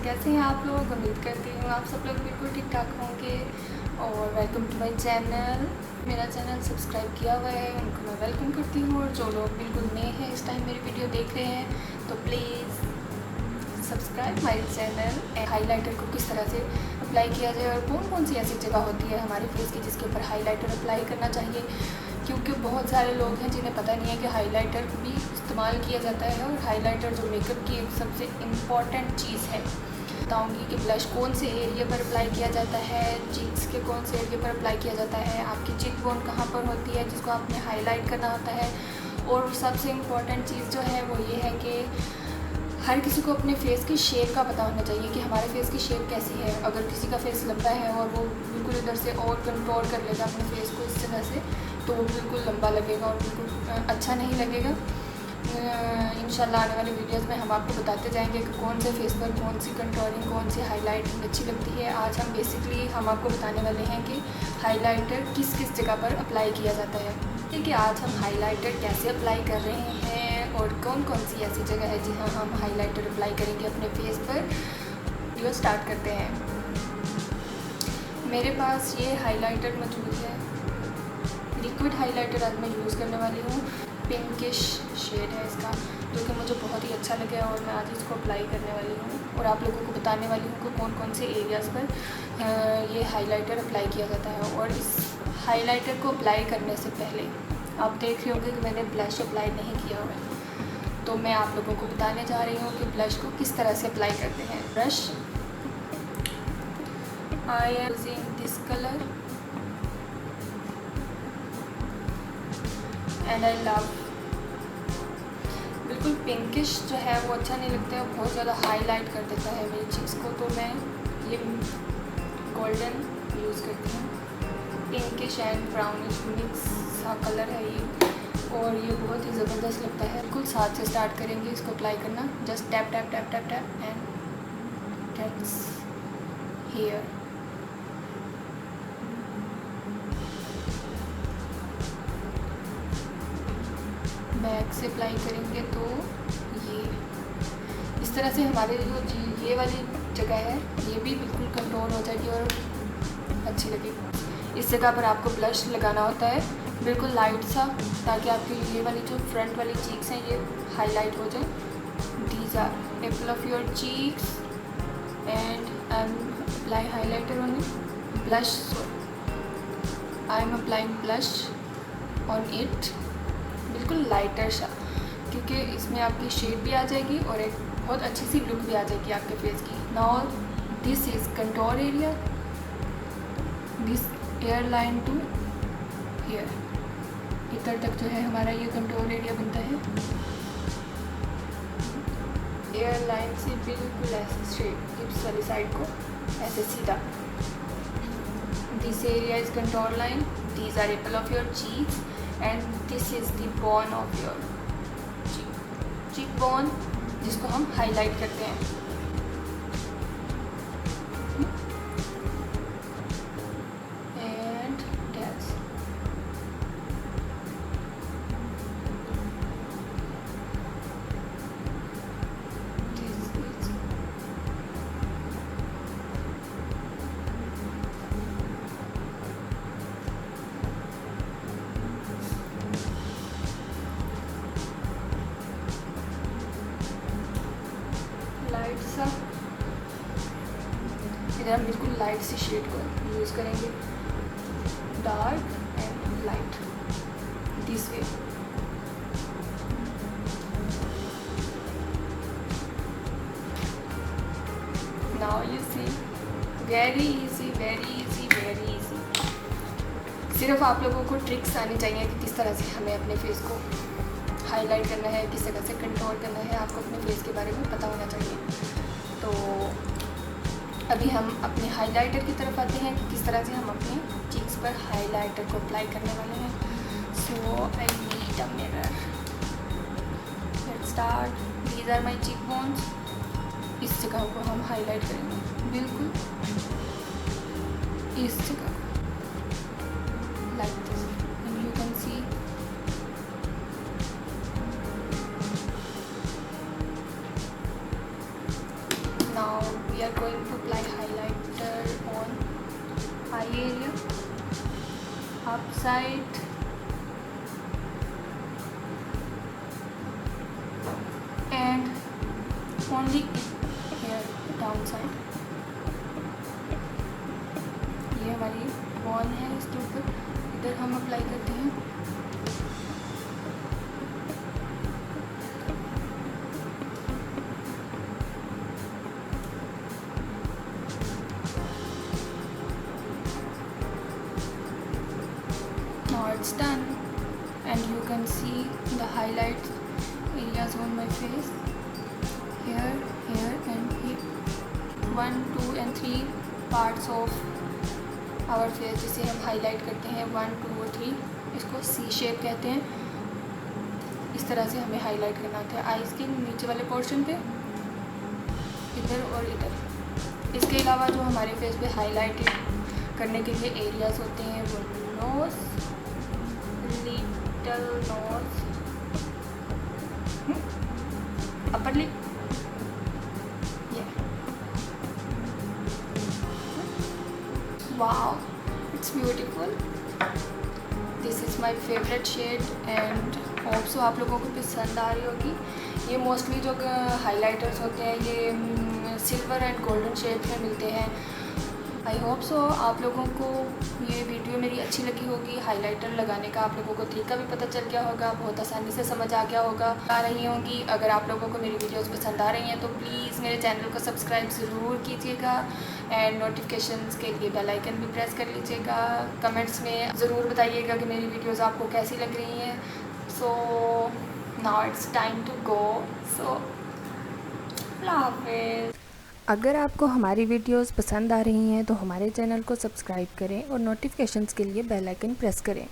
कैसे हैं आप लोग। उम्मीद करती हूँ आप सब लोग बिल्कुल ठीक ठाक होंगे। और वेलकम टू माय चैनल। मेरा चैनल सब्सक्राइब किया हुआ है उनको मैं वेलकम करती हूँ, और जो लोग बिल्कुल नए हैं इस टाइम मेरी वीडियो देख रहे हैं तो please subscribe my channel. Highlighter को किस तरह से अप्लाई किया जाए और कौन कौन सी ऐसी जगह होती है हमारे फेस की जिसके ऊपर हाइलाइटर अप्लाई करना चाहिए, क्योंकि बहुत सारे लोग हैं जिन्हें पता नहीं है कि हाइलाइटर भी इस्तेमाल किया जाता है। और हाइलाइटर जो मेकअप की एक सबसे इम्पॉर्टेंट चीज़ है। बताऊँगी कि ब्लश कौन से एरिया पर अप्लाई किया जाता है, चीक्स के कौन से एरिया पर अप्लाई किया जाता है, आपकी चिक बोन कहाँ पर होती है जिसको आपने हाईलाइट करना होता है। और सबसे इम्पॉर्टेंट चीज़ जो है वो ये है कि हर किसी को अपने फेस की शेप का पता होना चाहिए कि हमारे फेस की शेप कैसी है। अगर किसी का फेस लंबा है और वो बिल्कुल इधर से और कंट्रोल कर लेगा अपने फेस को इस तरह से, तो वो बिल्कुल लंबा लगेगा और बिल्कुल अच्छा नहीं लगेगा। इंशाल्लाह आने वाली वीडियोस में हम आपको बताते जाएंगे कि कौन से फेस पर कौन सी कंट्रोलिंग कौन सी हाईलाइटिंग अच्छी लगती है। आज हम आपको बताने वाले हैं कि हाईलाइटर किस किस जगह पर अप्लाई किया जाता है। देखिए आज हम हाईलाइटर कैसे अप्लाई कर रहे हैं और कौन कौन सी ऐसी जगह है जहाँ हम हाईलाइटर अप्लाई करेंगे अपने फेस पर। वीडियो स्टार्ट करते हैं। मेरे पास ये हाईलाइटर मौजूद है, लिक्विड हाईलाइटर आज मैं यूज़ करने वाली हूँ। पिंकिश शेड है इसका, जो कि मुझे बहुत ही अच्छा लगा और मैं आज इसको अप्लाई करने वाली हूँ और आप लोगों को बताने वाली हूँ कि कौन कौन से एरियाज़ पर ये हाईलाइटर अप्लाई किया जाता है। और इस हाईलाइटर को अप्लाई करने से पहले आप देख रहे होंगे कि मैंने ब्लश अप्लाई नहीं किया हुआ है, तो मैं आप लोगों को बताने जा रही हूँ कि ब्लश को किस तरह से अप्लाई करते हैं। Brush I am using this colour and I love. बिल्कुल पिंकिश जो है वो अच्छा नहीं लगता है, बहुत ज़्यादा हाईलाइट कर देता है मेरी चीज़ को, तो मैं ये गोल्डन यूज़ करती हूँ। पिंकिश एंड ब्राउनिश मिक्स सा कलर है ये, और ये बहुत ही ज़बरदस्त लगता है। बिल्कुल साथ से स्टार्ट करेंगे इसको अप्लाई करना। Just tap tap tap tap tap and gets here. Back से अप्लाई करेंगे तो ये इस तरह से हमारे जो ये वाली जगह है ये भी बिल्कुल कंट्रोल हो जाएगी और अच्छी लगेगी। इस जगह पर आपको ब्लश लगाना होता है बिल्कुल लाइट सा, ताकि आपकी ये वाली जो फ्रंट वाली चीक्स हैं ये हाईलाइट हो जाए। These are apple of your cheeks and I am apply highlighter on blush. I am applying blush on it, बिल्कुल लाइटर सा, क्योंकि इसमें आपकी शेड भी आ जाएगी और एक बहुत अच्छी सी लुक भी आ जाएगी आपके फेस की। Now this is contour area, this ear line to hair, इधर तक जो है हमारा ये कंटोर एरिया बनता है। एयर लाइन से बिल्कुल ऐसे स्ट्रेट लिप्स वाली साइड को ऐसे सीधा। This area is contour line, these are apple of your cheeks and this is the bone of your cheek bone, जिसको हम हाईलाइट करते हैं। एंड दैट्स लाइट सा, इधर हम बिल्कुल लाइट सी शेड को यूज़ करेंगे, dark and light, this way. Now you see, very easy very easy very easy. सिर्फ आप लोगों को ट्रिक्स आनी चाहिए कि किस तरह से हमें अपने फेस को हाईलाइट करना है, किस तरह से कंट्रोल करना है। आपको अपने फेस के बारे में पता होना चाहिए। तो अभी हम अपने हाइलाइटर की तरफ आते हैं कि किस तरह से हम अपने चीक्स पर हाइलाइटर को अप्लाई करने वाले हैं। So I need a mirror, let's start. These are my cheek bones, इस जगह को हम हाईलाइट करेंगे, बिल्कुल इस जगह like this, and you can see going to apply highlighter on eye area, upside, and only here downside. ये हमारी बॉन है, इसके ऊपर इधर हम अप्लाई करते हैं। Now it's done and you can see the highlight areas on my face, here, here and here. 1, 2 and 3 parts of our face जिसे हम हाईलाइट करते हैं, 1, 2 और 3, इसको सी शेप कहते हैं। इस तरह से हमें हाईलाइट करना होता है आईज़ के नीचे वाले पोर्शन पे, इधर और इधर। इसके अलावा जो हमारे फेस पे हाईलाइट करने के लिए एरियाज होते हैं वो nose, little nose, upper lip, wow, it's beautiful. This is my favorite shade and hope so आप लोगों को पसंद आ रही होगी। ये मोस्टली जो हाइलाइटर्स होते हैं ये सिल्वर एंड गोल्डन शेड में मिलते हैं। आई होप सो आप लोगों को ये वीडियो मेरी अच्छी लगी होगी। हाइलाइटर लगाने का आप लोगों को तरीका भी पता चल गया होगा, बहुत आसानी से समझ आ गया होगा, आ रही होंगी। अगर आप लोगों को मेरी वीडियोस पसंद आ रही हैं तो प्लीज़ मेरे चैनल को सब्सक्राइब ज़रूर कीजिएगा एंड नोटिफिकेशंस के लिए बेल आइकन भी प्रेस कर लीजिएगा। कमेंट्स में ज़रूर बताइएगा कि मेरी वीडियोज़ आपको कैसी लग रही हैं। So now it's time to go. So अल्लाह हाफ़िज़। अगर आपको हमारी वीडियोस पसंद आ रही हैं तो हमारे चैनल को सब्सक्राइब करें और नोटिफिकेशंस के लिए बेल आइकन प्रेस करें।